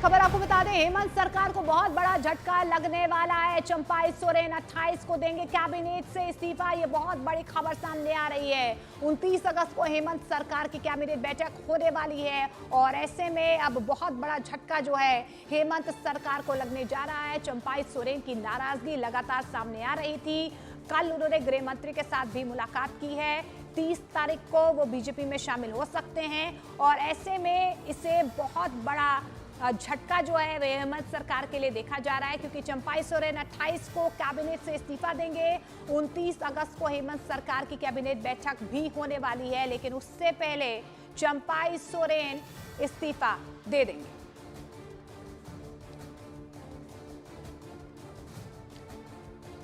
खबर आपको बता दें, हेमंत सरकार को बहुत बड़ा झटका लगने वाला है। चंपाई सोरेन 28 को देंगे कैबिनेट से इस्तीफा। ये बहुत बड़ी खबर सामने आ रही है। 29 अगस्त को हेमंत सरकार की कैबिनेट बैठक होने वाली है और ऐसे में अब बहुत बड़ा झटका जो है हेमंत सरकार को लगने जा रहा है। चंपाई सोरेन की नाराजगी लगातार सामने आ रही थी। कल उन्होंने गृह मंत्री के साथ भी मुलाकात की है। 30 तारीख को वो बीजेपी में शामिल हो सकते हैं और ऐसे में इसे बहुत बड़ा झटका जो है हेमंत सरकार के लिए देखा जा रहा है, क्योंकि चंपाई सोरेन 28 को कैबिनेट से इस्तीफा देंगे। 29 अगस्त को हेमंत सरकार की कैबिनेट बैठक भी होने वाली है, लेकिन उससे पहले चंपाई सोरेन इस्तीफा दे देंगे।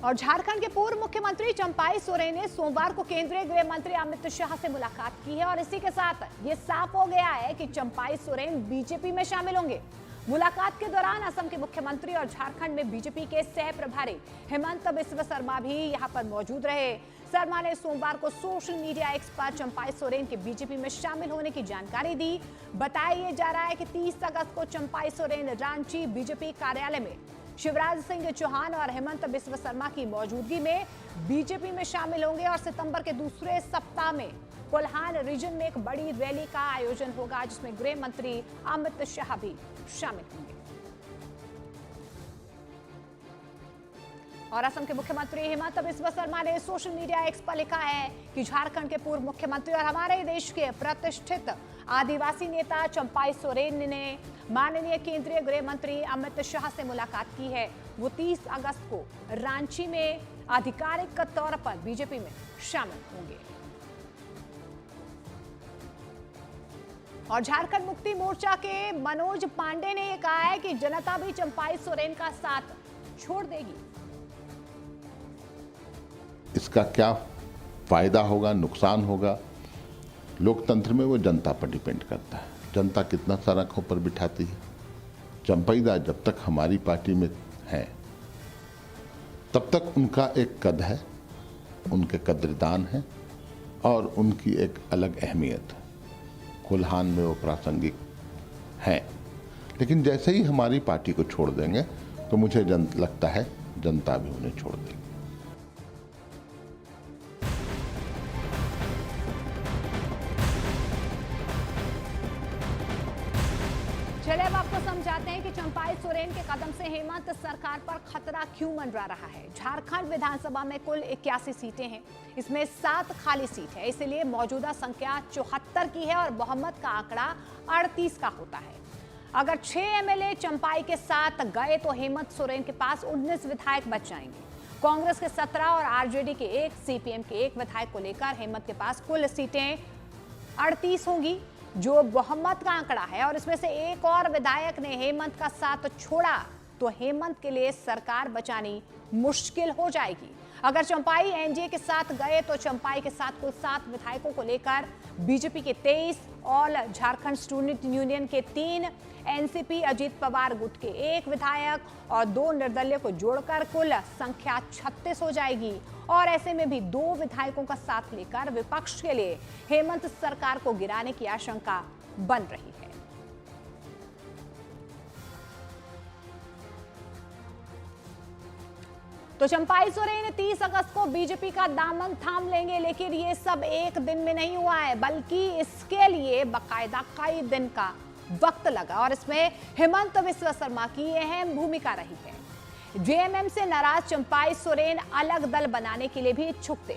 और झारखंड के पूर्व मुख्यमंत्री चंपाई सोरेन ने सोमवार को केंद्रीय गृह मंत्री अमित शाह से मुलाकात की है और इसी के साथ ये साफ हो गया है कि चंपाई सोरेन बीजेपी में शामिल होंगे। मुलाकात के दौरान असम के मुख्यमंत्री और झारखंड में बीजेपी के सह प्रभारी हेमंत बिस्वा शर्मा भी यहां पर मौजूद रहे। शर्मा ने सोमवार को सोशल मीडिया एक्स पर चंपाई सोरेन के बीजेपी में शामिल होने की जानकारी दी। बताया जा रहा है कि 30 अगस्त को चंपाई सोरेन रांची बीजेपी कार्यालय में शिवराज सिंह चौहान और हेमंत बिस्वा शर्मा की मौजूदगी में बीजेपी में शामिल होंगे और सितंबर के दूसरे सप्ताह में कोल्हान रीजन में एक बड़ी रैली का आयोजन होगा, जिसमें गृह मंत्री अमित शाह भी शामिल होंगे। और असम के मुख्यमंत्री हेमंत बिस्वा शर्मा ने सोशल मीडिया एक्स पर लिखा है कि झारखंड के पूर्व मुख्यमंत्री और हमारे देश के प्रतिष्ठित आदिवासी नेता चंपाई सोरेन ने माननीय केंद्रीय गृह मंत्री अमित शाह से मुलाकात की है। वो 30 अगस्त को रांची में आधिकारिक तौर पर बीजेपी में शामिल होंगे। और झारखंड मुक्ति मोर्चा के मनोज पांडे ने यह कहा है कि जनता भी चंपाई सोरेन का साथ छोड़ देगी। इसका क्या फायदा होगा, नुकसान होगा, लोकतंत्र में वो जनता पर डिपेंड करता है। जनता कितना सड़कों पर बिठाती है। चंपाई दा जब तक हमारी पार्टी में है तब तक उनका एक कद है, उनके कद्रदान है और उनकी एक अलग अहमियत है। कोल्हान में वो प्रासंगिक हैं, लेकिन जैसे ही हमारी पार्टी को छोड़ देंगे तो मुझे लगता है जनता भी उन्हें छोड़ देगी। चलिए अब आपको समझाते हैं कि चंपाई सोरेन के कदम से हेमंत सरकार पर खतरा क्यों मंडरा रहा है। झारखंड विधानसभा में कुल 81 सीटें हैं, इसमें 7 खाली सीट है, इसलिए मौजूदा संख्या 74 की है और बहुमत का आंकड़ा 38 का होता है। अगर 6 एमएलए चंपाई के साथ गए तो हेमंत सोरेन के पास 19 विधायक बच जाएंगे। कांग्रेस के 17 और आरजेडी के 1, सीपीएम के 1 विधायक को लेकर हेमंत के पास कुल सीटें 38 होंगी, जो बहुमत का आंकड़ा है। और इसमें से एक और विधायक ने हेमंत का साथ छोड़ा तो हेमंत के लिए सरकार बचानी मुश्किल हो जाएगी। अगर चंपाई एनडीए के साथ गए तो चंपाई के साथ कुल 7 विधायकों को लेकर बीजेपी के 23, ऑल झारखंड स्टूडेंट यूनियन के 3, एनसीपी अजीत पवार गुट के 1 विधायक और 2 निर्दलीय को जोड़कर कुल संख्या 36 हो जाएगी। और ऐसे में भी 2 विधायकों का साथ लेकर विपक्ष के लिए हेमंत सरकार को गिराने की आशंका बन रही है। तो चंपाई सोरेन 30 अगस्त को बीजेपी का दामन थाम लेंगे, लेकिन ये सब एक दिन में नहीं हुआ है, बल्कि इसके लिए बाकायदा कई दिन का वक्त लगा और इसमें हेमंत बिस्वा शर्मा की अहम भूमिका रही है। जेएमएम से नाराज चंपाई सोरेन अलग दल बनाने के लिए भी इच्छुक थे।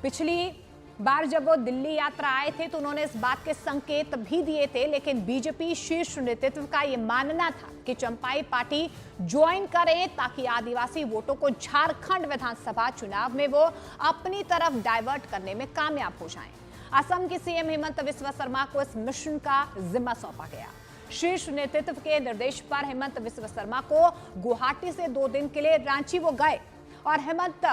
पिछली बार जब वो दिल्ली यात्रा आए थे तो उन्होंने इस बात के संकेत भी दिए थे, लेकिन बीजेपी शीर्ष नेतृत्व का यह मानना था कि चंपाई पार्टी ज्वाइन करे ताकि आदिवासी वोटों को झारखंड विधानसभा चुनाव में वो अपनी तरफ डाइवर्ट करने में कामयाब हो जाएं। असम के सीएम हेमंत बिस्वा शर्मा को इस मिशन का जिम्मा सौंपा गया। शीर्ष नेतृत्व के निर्देश पर हेमंत बिस्वा शर्मा को गुवाहाटी से 2 दिन के लिए रांची वो गए और हेमंत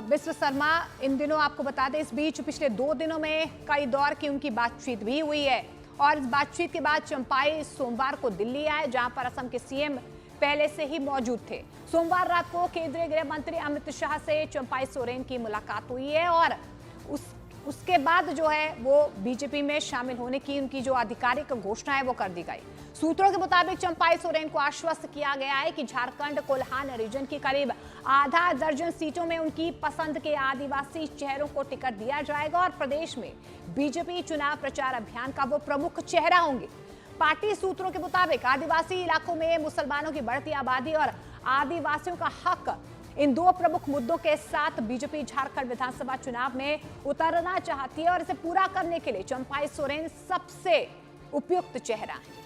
बिस्वा शर्मा इन दिनों आपको बता दें, इस बीच पिछले 2 दिनों में कई दौर की उनकी बातचीत भी हुई है और इस बातचीत के बाद चंपाई सोमवार को दिल्ली आए, जहां पर असम के सीएम पहले से ही मौजूद थे। सोमवार रात को केंद्रीय गृह मंत्री अमित शाह से चंपाई सोरेन की मुलाकात हुई है और उसके बाद जो है वो बीजेपी में शामिल होने की उनकी जो आधिकारिक घोषणा है वो कर दी गई। सूत्रों के मुताबिक चंपाई सोरेन को आश्वस्त किया गया है कि झारखंड कोल्हान रीजन की करीब आधा दर्जन सीटों में उनकी पसंद के आदिवासी चेहरों को टिकट दिया जाएगा और प्रदेश में बीजेपी चुनाव प्रचार अभियान का वो प्रमुख चेहरा होंगे। पार्टी सूत्रों के मुताबिक आदिवासी इलाकों में मुसलमानों की बढ़ती आबादी और आदिवासियों का हक, इन दो प्रमुख मुद्दों के साथ बीजेपी झारखंड विधानसभा चुनाव में उतरना चाहती है और इसे पूरा करने के लिए चंपाई सोरेन सबसे उपयुक्त चेहरा है।